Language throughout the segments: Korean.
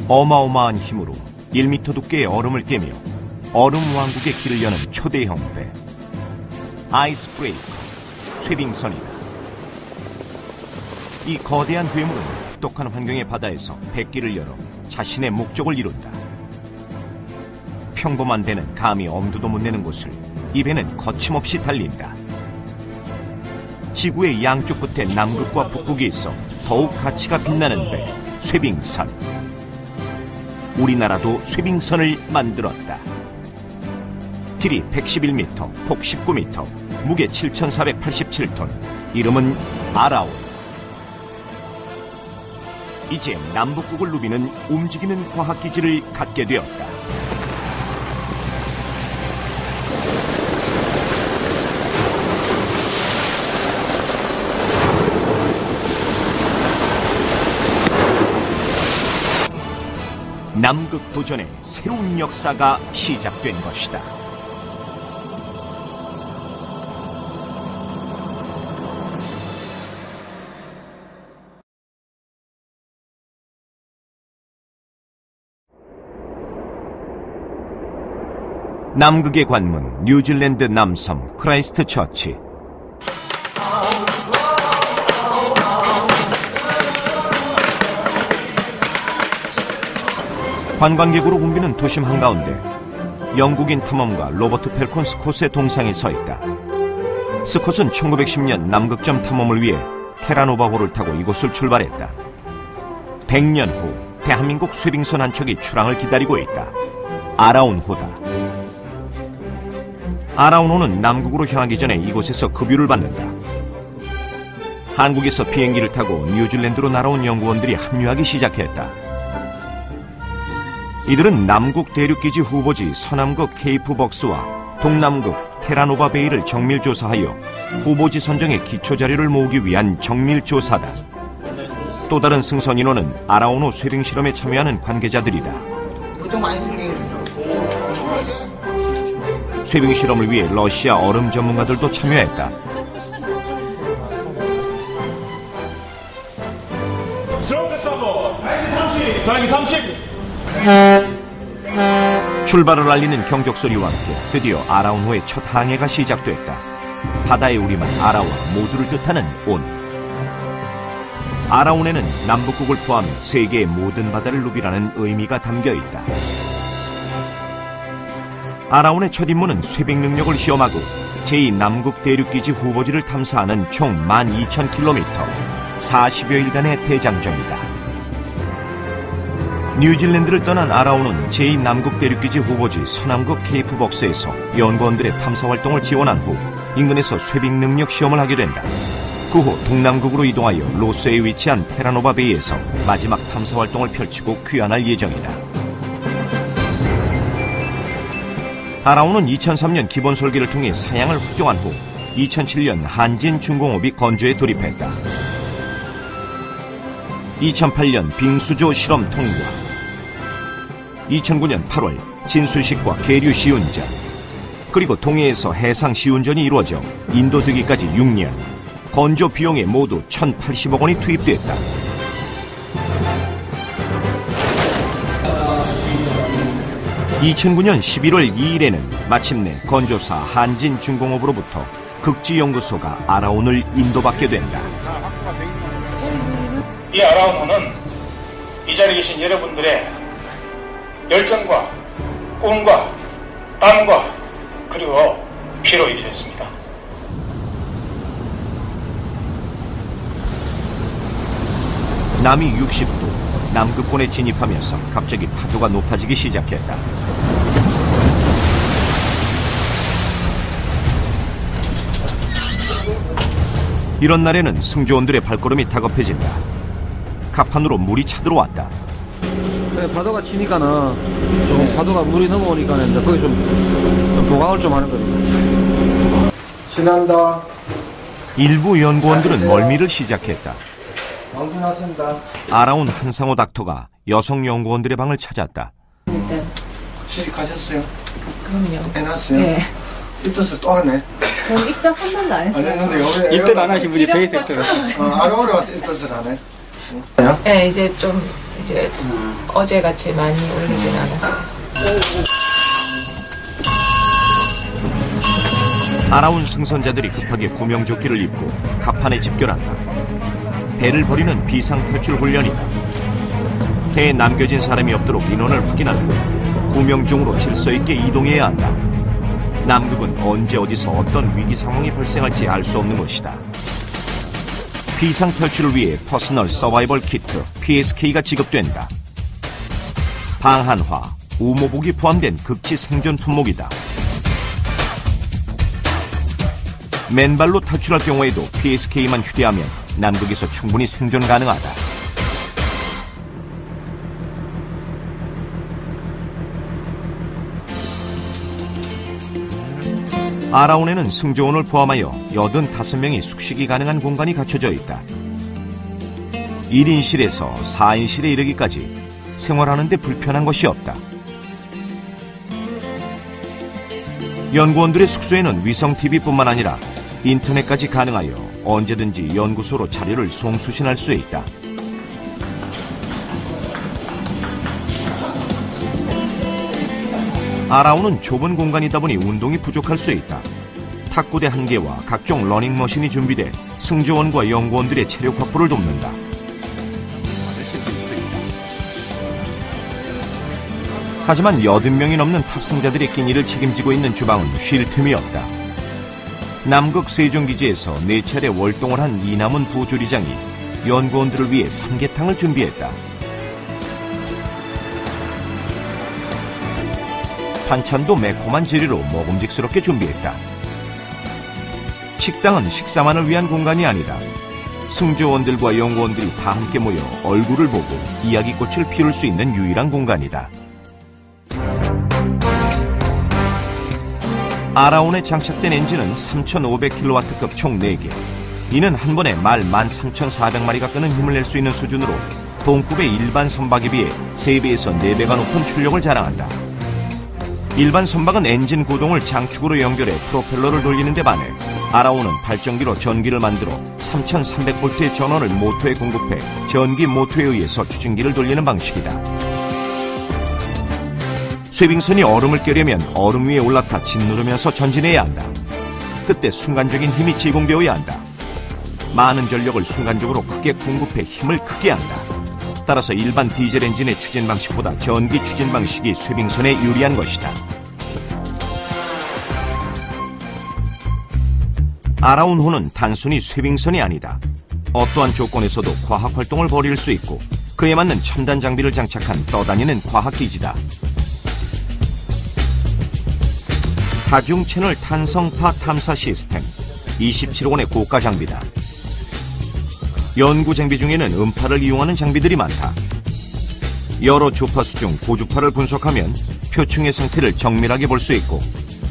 어마어마한 힘으로 1m 두께의 얼음을 깨며 얼음 왕국의 길을 여는 초대형 배, 아이스 브레이커, 쇠빙선이다. 이 거대한 괴물은 혹독한 환경의 바다에서 백기를 열어 자신의 목적을 이룬다. 평범한 배는 감히 엄두도 못 내는 곳을 이 배는 거침없이 달린다. 지구의 양쪽 끝에 남극과 북극이 있어 더욱 가치가 빛나는 배, 쇠빙선. 우리나라도 쇠빙선을 만들었다. 길이 111m, 폭 19m, 무게 7,487톤, 이름은 아라온. 이제 남북극을 누비는 움직이는 과학기지를 갖게 되었다. 남극 도전의 새로운 역사가 시작된 것이다. 남극의 관문, 뉴질랜드 남섬 크라이스트 처치. 관광객으로 붐비는 도심 한가운데 영국인 탐험가 로버트 펠콘 스콧의 동상이 서 있다. 스콧은 1910년 남극점 탐험을 위해 테라노바호를 타고 이곳을 출발했다. 100년 후 대한민국 쇠빙선 한 척이 출항을 기다리고 있다. 아라온호다. 아라온호는 남극으로 향하기 전에 이곳에서 급유를 받는다. 한국에서 비행기를 타고 뉴질랜드로 날아온 연구원들이 합류하기 시작했다. 이들은 남극 대륙기지 후보지 서남극 케이프 벅스와 동남극 테라노바 베이를 정밀조사하여 후보지 선정의 기초자료를 모으기 위한 정밀조사다. 또 다른 승선 인원은 아라온호 쇠빙 실험에 참여하는 관계자들이다. 쇠빙 실험을 위해 러시아 얼음 전문가들도 참여했다. 출발을 알리는 경적소리와 함께 드디어 아라온호의 첫 항해가 시작됐다. 바다의 우리말 아라와 모두를 뜻하는 온. 아라온에는 남북극을 포함해 세계의 모든 바다를 누비라는 의미가 담겨있다. 아라온의 첫 임무는 쇠빙 능력을 시험하고 제2남극 대륙기지 후보지를 탐사하는 총 12,000km, 40여일간의 대장정이다. 뉴질랜드를 떠난 아라온은 제2남극 대륙기지 후보지 서남극 케이프 벅스에서 연구원들의 탐사활동을 지원한 후 인근에서 쇠빙 능력 시험을 하게 된다. 그 후 동남극으로 이동하여 로스에 위치한 테라노바 베이에서 마지막 탐사활동을 펼치고 귀환할 예정이다. 아라온은 2003년 기본 설계를 통해 사양을 확정한 후 2007년 한진중공업이 건조에 돌입했다. 2008년 빙수조 실험 통과, 2009년 8월 진수식과 계류 시운전, 그리고 동해에서 해상 시운전이 이루어져 인도 되기까지 6년, 건조 비용에 모두 1,080억 원이 투입됐다. (2009년 11월 2일에는) 마침내 건조사 한진중공업으로부터 극지연구소가 아라온을 인도받게 된다. 이 아라온호는 이 자리에 계신 여러분들의 열정과 꿈과 땀과 그리고 피로 이루어졌습니다. 남이 60도 남극권에 진입하면서 갑자기 파도가 높아지기 시작했다. 이런 날에는 승조원들의 발걸음이 다급해진다. 갑판으로 물이 차들어왔다. 파도가 치니까는 좀 파도가 물이 넘어오니까는 이제 거기 좀 보강을 좀 하는 거예요. 지난다. 일부 연구원들은 멀미를 시작했다. 방금 왔습니다. 아라온 한상호 닥터가 여성 연구원들의 방을 찾았다. 일단 시식하셨어요? 그럼요. 해놨어요? 네. 입덧을 또 하네. 전 입덧 한 번도 안 했어요. 안 했는데 입덧 안 하신 분이 페이스했더라. 아라온에 와서 입덧을 하네. 네, 이제 좀 이제 어제같이 많이 올리진 않았어요. 알아온 승선자들이 급하게 구명조끼를 입고 갑판에 집결한다. 배를 버리는 비상탈출 훈련이다. 배에 남겨진 사람이 없도록 인원을 확인한 후 구명종으로 질서있게 이동해야 한다. 남극은 언제 어디서 어떤 위기 상황이 발생할지 알 수 없는 곳이다. 비상탈출을 위해 퍼스널 서바이벌 키트 PSK가 지급된다. 방한화, 우모복이 포함된 극치 생존 품목이다. 맨발로 탈출할 경우에도 PSK만 휴대하면 남극에서 충분히 생존 가능하다. 아라온에는 승조원을 포함하여 85명이 숙식이 가능한 공간이 갖춰져 있다. 1인실에서 4인실에 이르기까지 생활하는 데 불편한 것이 없다. 연구원들의 숙소에는 위성-TV뿐만 아니라 인터넷까지 가능하여 언제든지 연구소로 자료를 송수신할 수 있다. 아라온은 좁은 공간이다 보니 운동이 부족할 수 있다. 탁구대 1개와 각종 러닝머신이 준비돼 승조원과 연구원들의 체력 확보를 돕는다. 하지만 80명이 넘는 탑승자들의 끼니를 책임지고 있는 주방은 쉴 틈이 없다. 남극 세종기지에서 4차례 월동을 한 이남은 부조리장이 연구원들을 위해 삼계탕을 준비했다. 반찬도 매콤한 재료로 먹음직스럽게 준비했다. 식당은 식사만을 위한 공간이 아니다. 승조원들과 연구원들이 다 함께 모여 얼굴을 보고 이야기꽃을 피울 수 있는 유일한 공간이다. 아라온에 장착된 엔진은 3500kW급 총 4개. 이는 한 번에 말 13,400마리가 끄는 힘을 낼 수 있는 수준으로 동급의 일반 선박에 비해 3배에서 4배가 높은 출력을 자랑한다. 일반 선박은 엔진 구동을 장축으로 연결해 프로펠러를 돌리는 데 반해 아라온은 발전기로 전기를 만들어 3300V의 전원을 모터에 공급해 전기 모터에 의해서 추진기를 돌리는 방식이다. 쇠빙선이 얼음을 깨려면 얼음 위에 올라타 짓누르면서 전진해야 한다. 그때 순간적인 힘이 제공되어야 한다. 많은 전력을 순간적으로 크게 공급해 힘을 크게 한다. 따라서 일반 디젤 엔진의 추진 방식보다 전기 추진 방식이 쇠빙선에 유리한 것이다. 아라온호는 단순히 쇠빙선이 아니다. 어떠한 조건에서도 과학활동을 벌일 수 있고 그에 맞는 첨단 장비를 장착한 떠다니는 과학기지다. 다중 채널 탄성파 탐사 시스템, 27원의 고가 장비다. 연구 장비 중에는 음파를 이용하는 장비들이 많다. 여러 주파수 중 고주파를 분석하면 표층의 상태를 정밀하게 볼 수 있고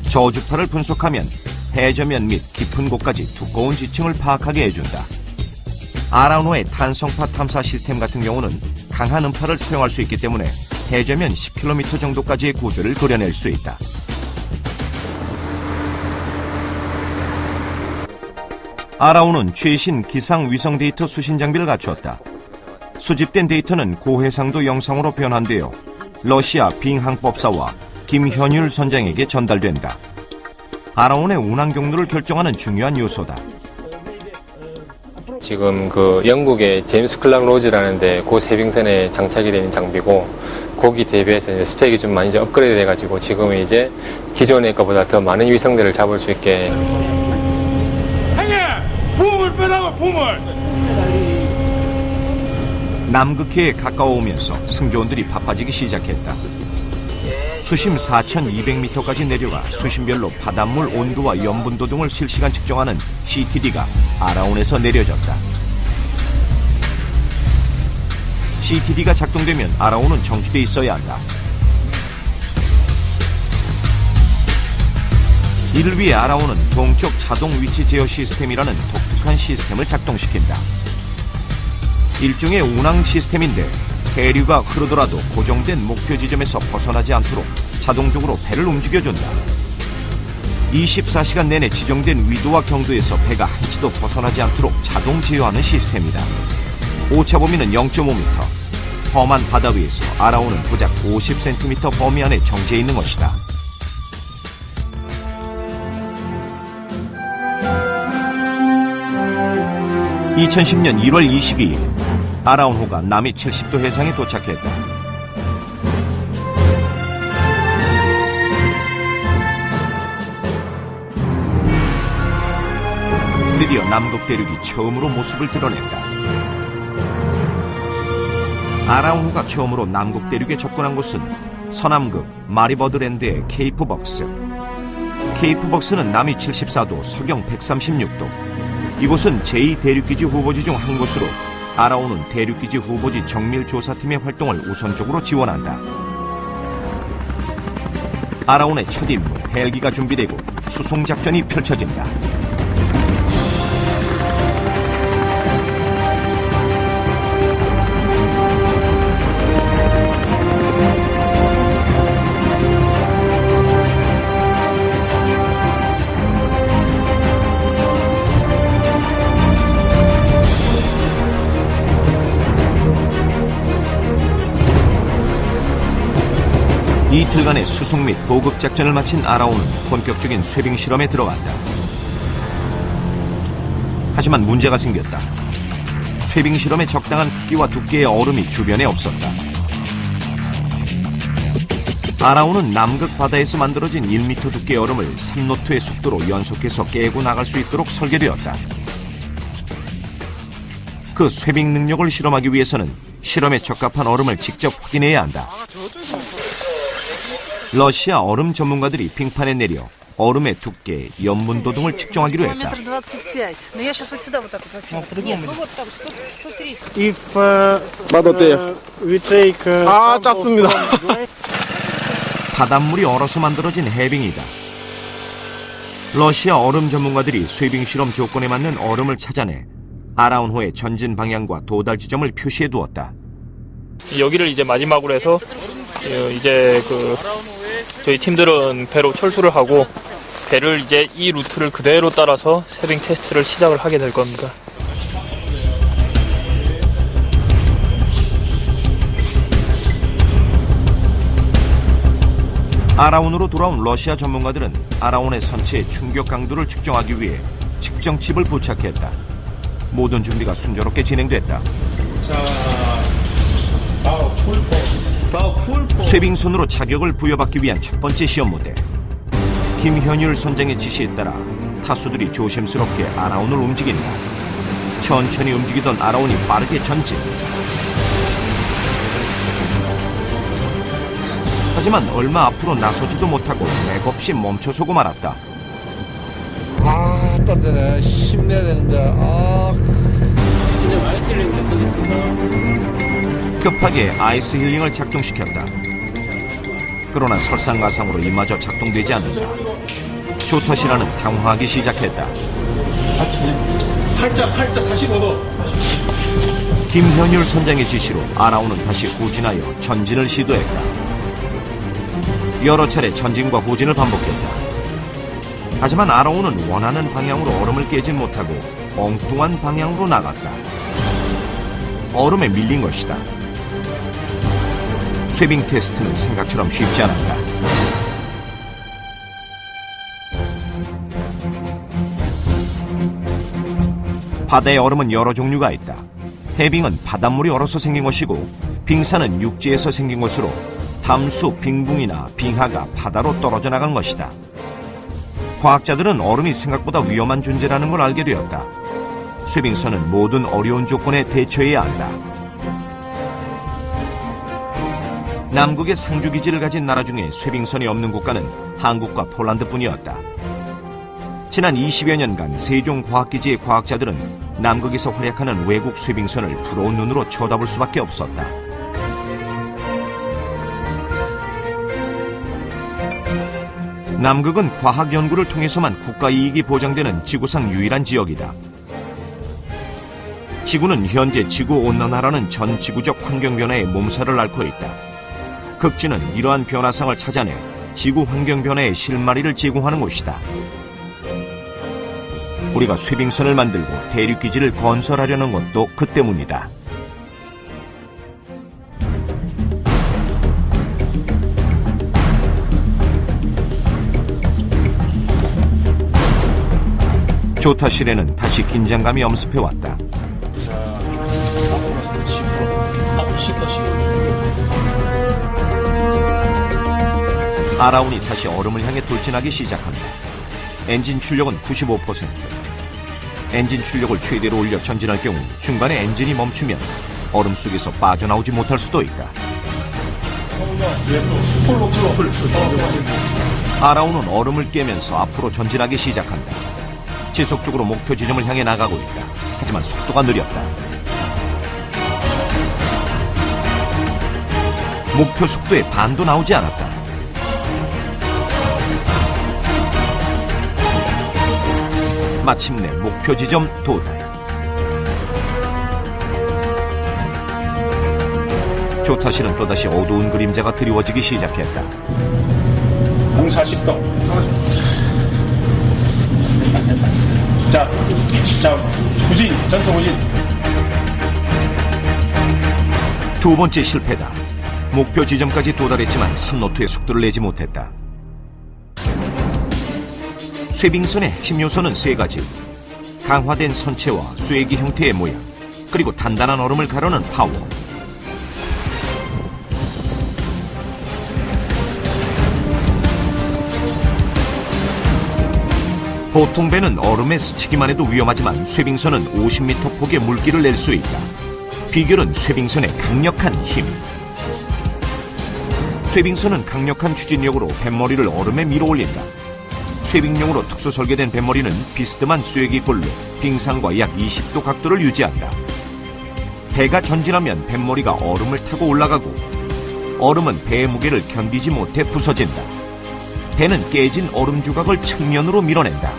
저주파를 분석하면 해저면 및 깊은 곳까지 두꺼운 지층을 파악하게 해준다. 아라온호의 탄성파 탐사 시스템 같은 경우는 강한 음파를 사용할 수 있기 때문에 해저면 10km 정도까지의 구조를 그려낼 수 있다. 아라온은 최신 기상 위성 데이터 수신 장비를 갖추었다. 수집된 데이터는 고해상도 영상으로 변환되어 러시아 빙항법사와 김현율 선장에게 전달된다. 아라온의 운항 경로를 결정하는 중요한 요소다. 지금 그 영국의 제임스 클락 로즈라는데 그 쇠빙선에 장착이 되는 장비고 거기 대비해서 이제 스펙이 좀 많이 업그레이드 돼가지고 지금 이제 기존의 것보다 더 많은 위성들을 잡을 수 있게. 남극해에 가까워오면서 승조원들이 바빠지기 시작했다. 수심 4,200m까지 내려가 수심별로 바닷물 온도와 염분도 등을 실시간 측정하는 CTD가 아라온에서 내려졌다. CTD가 작동되면 아라온은 정지돼 있어야 한다. 이를 위해 아라온은 동쪽 자동 위치 제어 시스템이라는 독특한 시스템을 작동시킨다. 일종의 운항 시스템인데 해류가 흐르더라도 고정된 목표 지점에서 벗어나지 않도록 자동적으로 배를 움직여준다. 24시간 내내 지정된 위도와 경도에서 배가 한치도 벗어나지 않도록 자동 제어하는 시스템이다. 오차 범위는 0.5m, 험한 바다 위에서 아라온은 고작 50cm 범위 안에 정지해 있는 것이다. (2010년 1월 22일) 아라온호가 남해 70도 해상에 도착했다. 드디어 남극 대륙이 처음으로 모습을 드러냈다. 아라온호가 처음으로 남극 대륙에 접근한 곳은 서남극 마리버드랜드의 케이프 벅스. 케이프 벅스는 남위 74도, 서경 136도. 이곳은 제2대륙기지 후보지 중 한 곳으로 아라온은 대륙기지 후보지 정밀조사팀의 활동을 우선적으로 지원한다. 아라온의 첫 임무, 헬기가 준비되고 수송작전이 펼쳐진다. 이틀간의 수송 및 보급 작전을 마친 아라온은 본격적인 쇠빙 실험에 들어간다. 하지만 문제가 생겼다. 쇠빙 실험에 적당한 크기와 두께의 얼음이 주변에 없었다. 아라온은 남극 바다에서 만들어진 1m 두께의 얼음을 3노트의 속도로 연속해서 깨고 나갈 수 있도록 설계되었다. 그 쇠빙 능력을 실험하기 위해서는 실험에 적합한 얼음을 직접 확인해야 한다. 러시아 얼음 전문가들이 빙판에 내려 얼음의 두께, 염분도 등을 측정하기로 했다. 작습니다. 바닷물이 얼어서 만들어진 해빙이다. 러시아 얼음 전문가들이 쇠빙 실험 조건에 맞는 얼음을 찾아내 아라온호의 전진 방향과 도달 지점을 표시해 두었다. 여기를 이제 마지막으로 해서 이제 저희 팀들은 배로 철수를 하고 배를 이제 이 루트를 그대로 따라서 쇠빙 테스트를 시작을 하게 될 겁니다. 아라온으로 돌아온 러시아 전문가들은 아라온의 선체의 충격 강도를 측정하기 위해 측정칩을 부착했다. 모든 준비가 순조롭게 진행됐다. 쇠빙선으로 자격을 부여받기 위한 첫 번째 시험 무대. 김현율 선장의 지시에 따라 타수들이 조심스럽게 아라온을 움직인다. 천천히 움직이던 아라온이 빠르게 전진. 하지만 얼마 앞으로 나서지도 못하고 맥없이 멈춰서고 말았다. 딴데네. 힘내야 되는데. 진짜 아이스 힐링 못하겠습니다. 급하게 아이스 힐링을 작동시켰다. 그러나 설상가상으로 이마저 작동되지 않는다. 조터시라는 당황하기 시작했다. 팔자 45도. 김현율 선장의 지시로 아라온은 다시 후진하여 전진을 시도했다. 여러 차례 전진과 후진을 반복했다. 하지만 아라온은 원하는 방향으로 얼음을 깨지 못하고 엉뚱한 방향으로 나갔다. 얼음에 밀린 것이다. 쇠빙 테스트는 생각처럼 쉽지 않았다. 바다의 얼음은 여러 종류가 있다. 해빙은 바닷물이 얼어서 생긴 것이고, 빙산은 육지에서 생긴 것으로 담수, 빙붕이나 빙하가 바다로 떨어져 나간 것이다. 과학자들은 얼음이 생각보다 위험한 존재라는 걸 알게 되었다. 쇠빙선은 모든 어려운 조건에 대처해야 한다. 남극의 상주기지를 가진 나라 중에 쇠빙선이 없는 국가는 한국과 폴란드뿐이었다. 지난 20여 년간 세종 과학기지의 과학자들은 남극에서 활약하는 외국 쇠빙선을 부러운 눈으로 쳐다볼 수밖에 없었다. 남극은 과학 연구를 통해서만 국가 이익이 보장되는 지구상 유일한 지역이다. 지구는 현재 지구온난화라는 전 지구적 환경변화에 몸살을 앓고 있다. 극지는 이러한 변화상을 찾아내 지구 환경변화의 실마리를 제공하는 곳이다. 우리가 쇠빙선을 만들고 대륙기지를 건설하려는 것도 그 때문이다. 조타실에는 다시 긴장감이 엄습해왔다. 아라운이 다시 얼음을 향해 돌진하기 시작한다. 엔진 출력은 95%. 엔진 출력을 최대로 올려 전진할 경우 중간에 엔진이 멈추면 얼음 속에서 빠져나오지 못할 수도 있다. 아라운은 얼음을 깨면서 앞으로 전진하기 시작한다. 지속적으로 목표 지점을 향해 나가고 있다. 하지만 속도가 느렸다. 목표 속도의 반도 나오지 않았다. 마침내 목표 지점 도달. 조타실은 또다시 어두운 그림자가 드리워지기 시작했다. 공사식도. 자, 후진, 전속 후진. 두 번째 실패다. 목표 지점까지 도달했지만 3노트의 속도를 내지 못했다. 쇠빙선의 핵심 요소는 세 가지. 강화된 선체와 쇠기 형태의 모양, 그리고 단단한 얼음을 가르는 파워. 보통 배는 얼음에 스치기만 해도 위험하지만 쇠빙선은 50m 폭의 물기를 낼 수 있다. 비결은 쇠빙선의 강력한 힘. 쇠빙선은 강력한 추진력으로 뱃머리를 얼음에 밀어 올린다. 쇠빙용으로 특수 설계된 뱃머리는 비스듬한 쇠기 꼴로 빙상과 약 20도 각도를 유지한다. 배가 전진하면 뱃머리가 얼음을 타고 올라가고 얼음은 배의 무게를 견디지 못해 부서진다. 배는 깨진 얼음 조각을 측면으로 밀어낸다.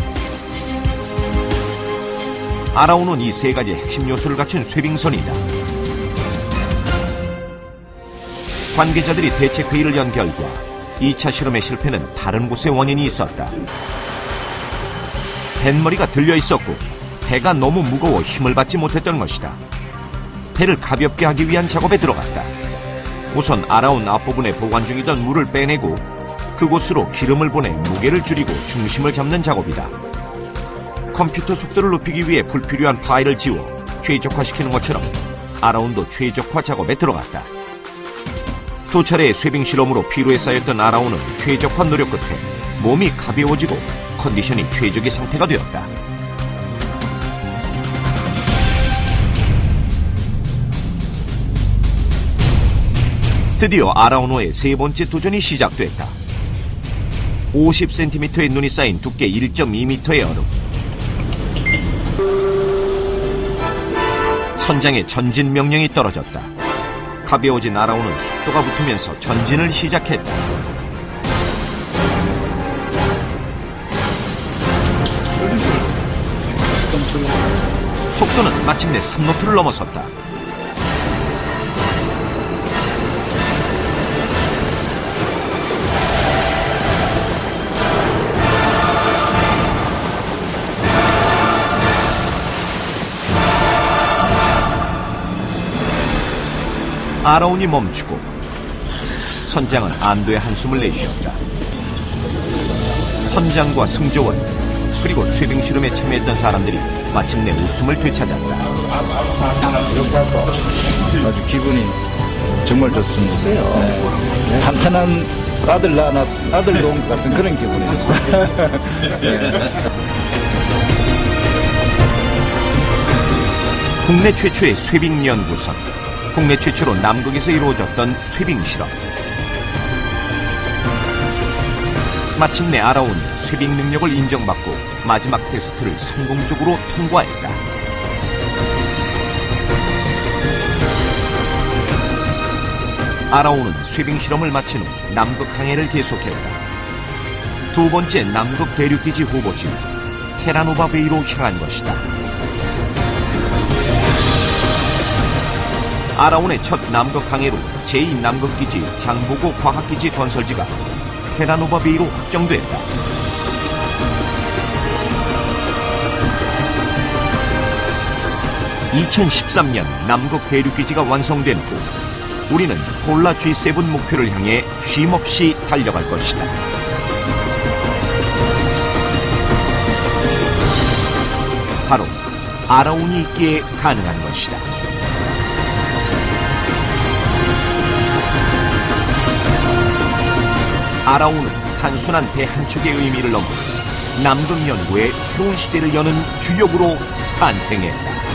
아라운은 이 세 가지 핵심 요소를 갖춘 쇠빙선이다. 관계자들이 대책회의를 연 결과 2차 실험의 실패는 다른 곳에 원인이 있었다. 뱃머리가 들려 있었고 배가 너무 무거워 힘을 받지 못했던 것이다. 배를 가볍게 하기 위한 작업에 들어갔다. 우선 아라운 앞부분에 보관 중이던 물을 빼내고 그곳으로 기름을 보내 무게를 줄이고 중심을 잡는 작업이다. 컴퓨터 속도를 높이기 위해 불필요한 파일을 지워 최적화시키는 것처럼 아라운도 최적화 작업에 들어갔다. 두 차례의 쇠빙 실험으로 피로에 쌓였던 아라운은 최적화 노력 끝에 몸이 가벼워지고 컨디션이 최적의 상태가 되었다. 드디어 아라운호의 세 번째 도전이 시작됐다. 50cm의 눈이 쌓인 두께 1.2m의 얼음. 선장의 전진 명령이 떨어졌다. 가벼워진 아라운은 속도가 붙으면서 전진을 시작했다. 속도는 마침내 3노트를 넘어섰다. 아라운이 멈추고 선장은 안도의 한숨을 내쉬었다. 선장과 승조원 그리고 쇠빙 실험에 참여했던 사람들이 마침내 웃음을 되찾았다. 아주 기분이 정말 좋습니다. 네. 탄탄한 아들 놈 같은 그런 기분이었어요. 국내 최초의 쇠빙 연구선, 국내 최초로 남극에서 이루어졌던 쇠빙 실험. 마침내 아라운이 쇠빙 능력을 인정받고 마지막 테스트를 성공적으로 통과했다. 아라운은 쇠빙 실험을 마친 후 남극 항해를 계속했다. 두 번째 남극 대륙기지 후보지 테라노바 베이로 향한 것이다. 아라운의 첫 남극 항해로 제2남극기지 장보고 과학기지 건설지가 테라노바 베이로 확정됐다. (2013년) 남극 대륙기지가 완성된 후 우리는 폴라 G7 목표를 향해 쉼없이 달려갈 것이다. 바로 아라운이 있기에 가능한 것이다. 아라운은 단순한 배 한 척의 의미를 넘어 남극 연구의 새로운 시대를 여는 주역으로 탄생했다.